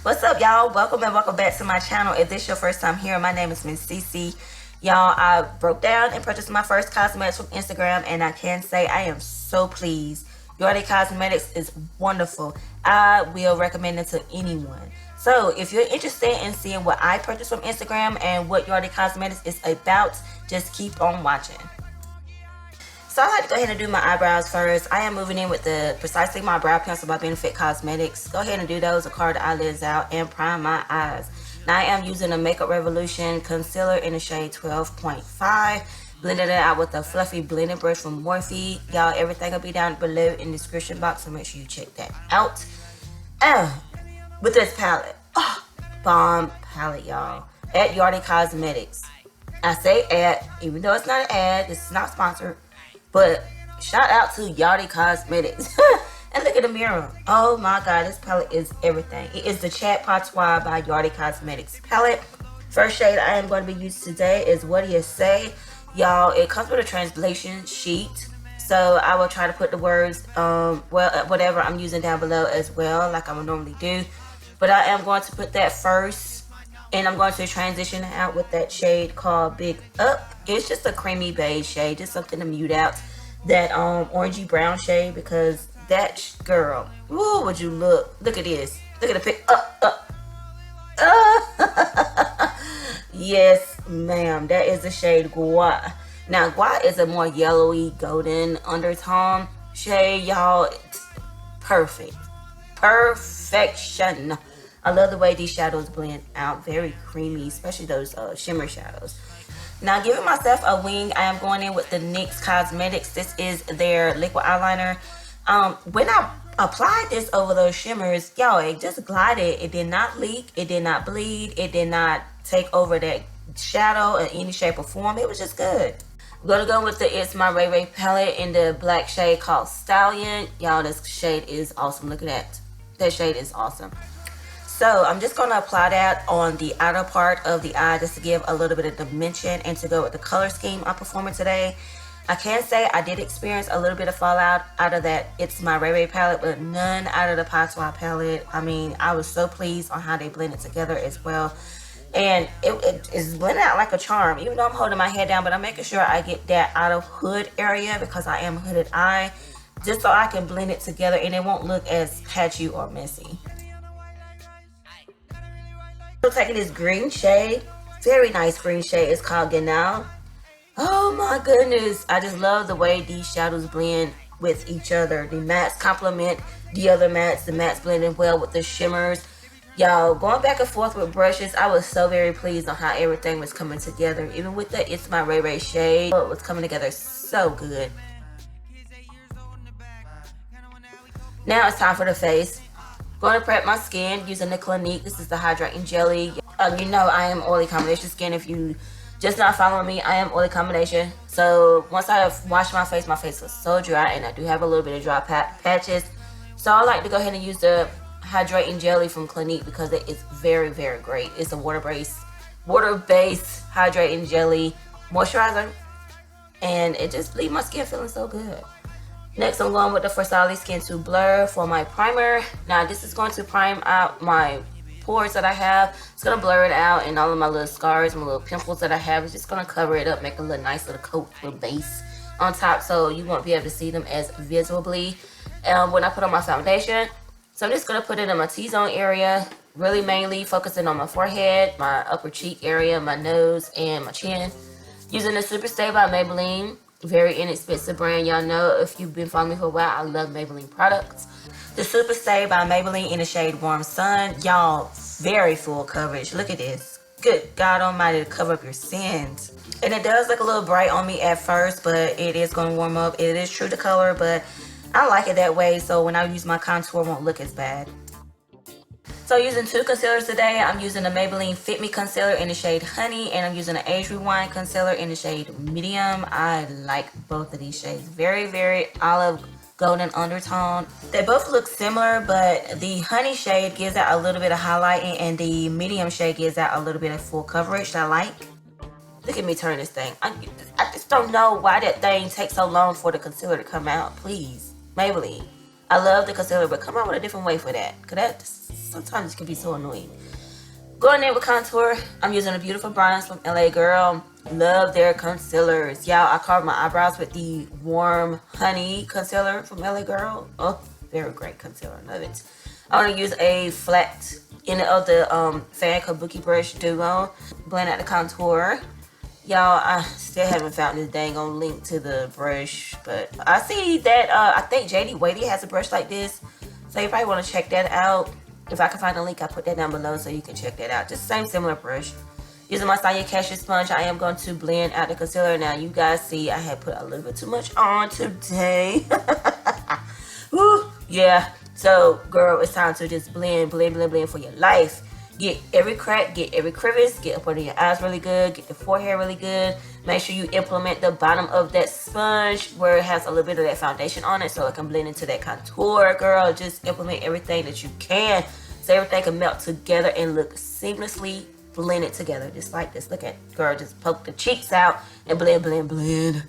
What's up, y'all? Welcome and welcome back to my channel. If this is your first time here, my name is Miss Cecee. Y'all, I broke down and purchased my first cosmetics from Instagram, and I can say I am so pleased. Yardiecosmetics Cosmetics is wonderful. I will recommend it to anyone. So if you're interested in seeing what I purchased from Instagram and what Yardiecosmetics Cosmetics is about, just keep on watching. So I like to go ahead and do my eyebrows first. I am moving in with the Precisely My Brow Pencil by Benefit Cosmetics. Go ahead and do those to carve the eyelids out and prime my eyes. Now I am using a Makeup Revolution concealer in the shade 12.5. Blended it out with a fluffy blending brush from Morphe. Y'all, everything will be down below in the description box, so make sure you check that out. With this palette. Bomb palette, y'all. At Yardiecosmetics Cosmetics. I say at, even though it's not an ad, this is not sponsored. But shout out to Yardiecosmetics Cosmetics. And look at the mirror. Oh my god, this palette is everything. It is the Chat Patois by Yardiecosmetics Cosmetics palette. First shade I am going to be using today is What Do You Say? Y'all, it comes with a translation sheet. So I will try to put the words, whatever I'm using down below as well, like I would normally do. But I am going to put that first. And I'm going to transition out with that shade called Big Up. It's just a creamy beige shade, just something to mute out that orangey brown shade, because that girl, ooh, would you look at this, look at the pic, yes ma'am, that is the shade Gua. Now Gua is a more yellowy golden undertone shade, y'all. Perfection. I love the way these shadows blend out, very creamy, especially those shimmer shadows. Now, giving myself a wing, I am going in with the NYX Cosmetics. This is their liquid eyeliner. When I applied this over those shimmers, y'all, it just glided. It did not leak. It did not bleed. It did not take over that shadow in any shape or form. It was just good. I'm going to go with the It's My Raye palette in the black shade called Stallion. Y'all, this shade is awesome. Look at that. That shade is awesome. So I'm just going to apply that on the outer part of the eye just to give a little bit of dimension and to go with the color scheme I'm performing today. I can say I did experience a little bit of fallout out of that It's My Raye palette, but none out of the Patois palette. I mean, I was so pleased on how they blended together as well. And it is blending out like a charm, even though I'm holding my head down, but I'm making sure I get that out of hood area because I am a hooded eye, just so I can blend it together and it won't look as patchy or messy. So taking this green shade, very nice green shade, it's called Genau. Oh my goodness, I just love the way these shadows blend with each other. The mattes complement the other mattes, the mattes blending well with the shimmers. Y'all, going back and forth with brushes, I was so very pleased on how everything was coming together. Even with the It's My Raye shade, it was coming together so good. Now it's time for the face. Going to prep my skin using the Clinique. This is the hydrating jelly. You know I am oily combination skin. If you just not following me, I am oily combination. So once I wash my face was so dry, and I do have a little bit of dry patches. So I like to go ahead and use the hydrating jelly from Clinique because it is very, very great. It's a water-based hydrating jelly moisturizer, and it just leaves my skin feeling so good. Next, I'm going with the Farsali Skintune Blur for my primer. Now, this is going to prime out my pores that I have. It's going to blur it out, and all of my little scars, my little pimples that I have. It's just going to cover it up, make a little nice little coat, little base on top, so you won't be able to see them as visibly when I put on my foundation. So I'm just going to put it in my T-zone area, really mainly focusing on my forehead, my upper cheek area, my nose, and my chin. Using the Super Stay by Maybelline. Very inexpensive brand. Y'all know, if you've been following me for a while, I love Maybelline products. The Super Stay by Maybelline in the shade Warm Sun. Y'all, very full coverage. Look at this. Good God almighty, to cover up your sins. And it does look a little bright on me at first, but it is going to warm up. It is true to color, but I like it that way, so when I use my contour, it won't look as bad. So using two concealers today. I'm using the Maybelline Fit Me concealer in the shade Honey, and I'm using the Age Rewind concealer in the shade Medium. I like both of these shades. Very, very olive golden undertone. They both look similar, but the Honey shade gives out a little bit of highlighting, and the Medium shade gives out a little bit of full coverage that I like. Look at me turn this thing. I just don't know why that thing takes so long for the concealer to come out. Please, Maybelline. I love the concealer, but come out with a different way for that, because that sometimes it can be so annoying. Going in with contour, I'm using a beautiful bronze from LA Girl. Love their concealers. Y'all, I carved my eyebrows with the Warm Honey concealer from LA Girl. Oh, very great concealer. Love it. I want to use a flat end of the fan kabuki brush duo. Blend out the contour. Y'all, I still haven't found this dang on link to the brush, but I see that I think JD Wadey has a brush like this, so you probably want to check that out. If I can find a link, I'll put that down below so you can check that out. Just same similar brush. Using my Stallion cashew sponge, I am going to blend out the concealer. Now you guys see I had put a little bit too much on today. Woo, yeah. So girl, it's time to just blend for your life. Get every crack, get every crevice, get up under your eyes really good, get the forehead really good. Make sure you implement the bottom of that sponge where it has a little bit of that foundation on it so it can blend into that contour, girl. Just implement everything that you can so everything can melt together and look seamlessly blended together, just like this. Look at, girl, just poke the cheeks out and blend.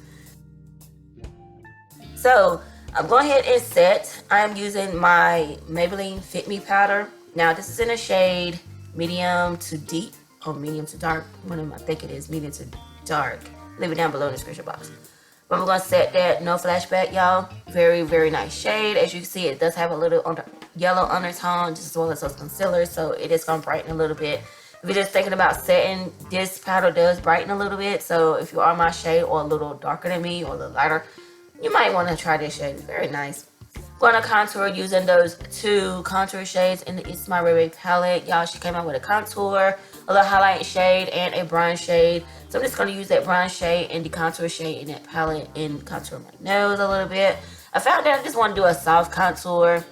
So I'm going ahead and set. I'm using my Maybelline Fit Me powder. Now this is in a shade medium to deep or medium to dark. One of them, I think it is medium to dark. Leave it down below in the description box. But I'm going to set that no flashback, y'all. Very, very nice shade. As you can see, it does have a little yellow undertone, just as well as those concealers, so it is going to brighten a little bit. If you're just thinking about setting, this powder does brighten a little bit, so if you are my shade or a little darker than me or a little lighter, you might want to try this shade. It's very nice. Going to contour using those two contour shades in the It's My Raye palette. Y'all, she came out with a contour, a little highlight shade, and a bronze shade. So I'm just going to use that bronze shade and the contour shade in that palette and contour my nose a little bit. I found that I just want to do a soft contour,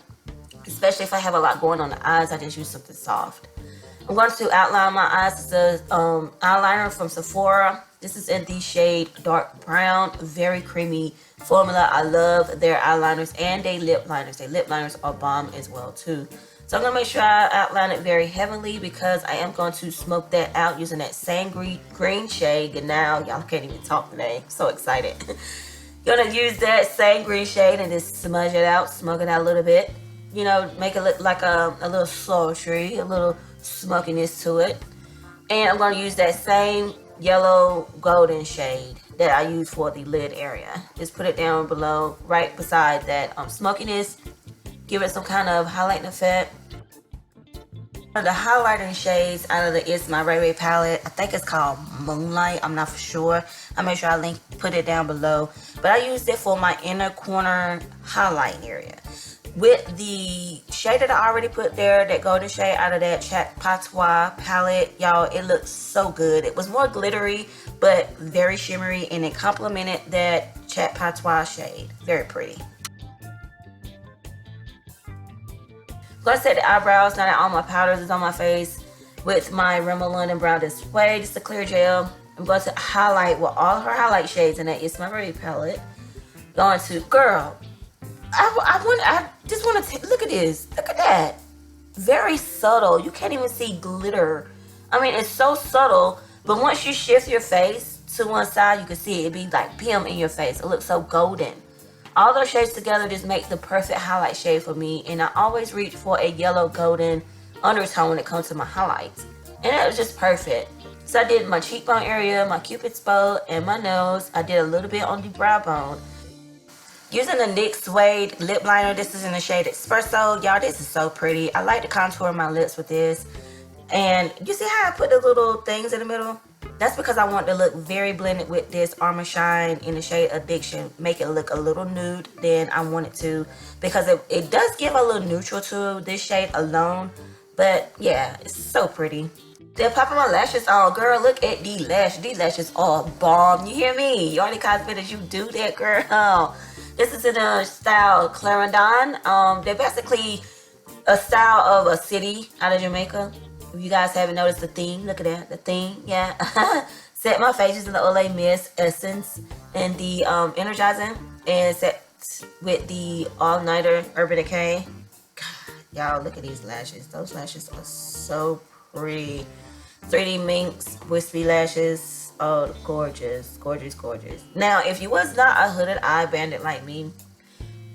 especially if I have a lot going on the eyes. I just use something soft. I'm going to outline my eyes. It's a eyeliner from Sephora. This is in the shade dark brown, very creamy formula. I love their eyeliners and their lip liners. Their lip liners are bomb as well too. So I'm going to make sure I outline it very heavily because I am going to smoke that out using that same green shade. And now y'all can't even talk today. I'm so excited. Gonna use that same green shade and just smudge it out, smoke it out a little bit. You know, make it look like a little sultry, a little smokiness to it. And I'm going to use that same yellow golden shade that I use for the lid area. Just put it down below, right beside that smokiness. Give it some kind of highlighting effect. One of the highlighting shades out of the It's My Raye palette, I think it's called Moonlight. I'm not for sure. I'll make sure I put it down below. But I used it for my inner corner highlight area. With the shade that I already put there, that golden shade out of that Chat Patois palette, y'all, it looks so good. It was more glittery, but very shimmery, and it complemented that Chat Patois shade. Very pretty. I'm going to set the eyebrows now that all my powders is on my face with my Rimmel London Brown Display. Just a clear gel. I'm going to highlight with all her highlight shades in that It's My Raye palette. Going to, girl, I just want to look at this. Look at that. Very subtle. You can't even see glitter. I mean, it's so subtle, but once you shift your face to one side, you can see it. It'd be like PM in your face. It looks so golden. All those shades together just make the perfect highlight shade for me, and I always reach for a yellow golden undertone when it comes to my highlights, and that was just perfect. So I did my cheekbone area, my cupid's bow, and my nose. I did a little bit on the brow bone. Using the NYX Suede lip liner, this is in the shade Espresso. Y'all, this is so pretty. I like to contour my lips with this. And you see how I put the little things in the middle? That's because I want to look very blended with this Armor Shine in the shade Addiction. Make it look a little nude than I want it to. Because it does give a little neutral to this shade alone. But yeah, it's so pretty. Then popping my lashes on. Girl, look at these lashes. These lashes are bomb. You hear me? Yardiecosmetics, you do that, girl. This is in the style Clarendon. They're basically a style of a city out of Jamaica. If you guys haven't noticed the theme, look at that, the theme, yeah. Set my face using the Olay Mist Essence and the Energizing, and set with the All Nighter Urban Decay. God, y'all, look at these lashes. Those lashes are so pretty. 3D Minx wispy lashes. Oh, gorgeous, gorgeous, gorgeous. Now, if you was not a hooded eye bandit like me,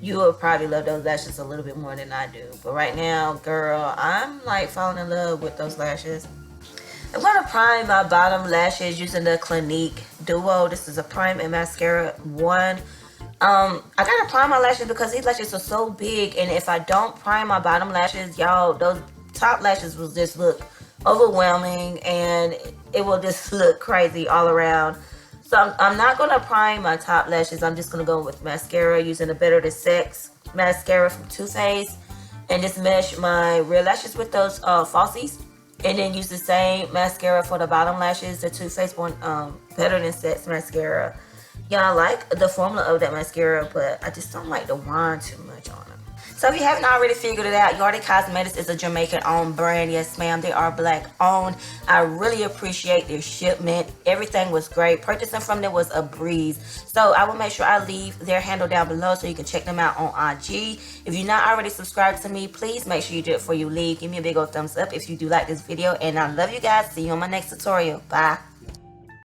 you will probably love those lashes a little bit more than I do. But right now, girl, I'm like falling in love with those lashes. I'm going to prime my bottom lashes using the Clinique Duo. This is a prime and mascara one. I gotta prime my lashes because these lashes are so big, and if I don't prime my bottom lashes, y'all, those top lashes will just look overwhelming, and it will just look crazy all around. So I'm not gonna prime my top lashes. I'm just gonna go with mascara using the Better Than Sex mascara from Too Faced, and just mesh my real lashes with those falsies, and then use the same mascara for the bottom lashes, the Too Faced one, Better Than Sex mascara. Yeah, I like the formula of that mascara, but I just don't like the wine too much on it. So if you haven't already figured it out, Yardi Cosmetics is a Jamaican-owned brand. Yes, ma'am, they are Black-owned. I really appreciate their shipment. Everything was great. Purchasing from them was a breeze. So I will make sure I leave their handle down below so you can check them out on IG. If you're not already subscribed to me, please make sure you do it before you leave. Give me a big old thumbs up if you do like this video. And I love you guys. See you on my next tutorial. Bye.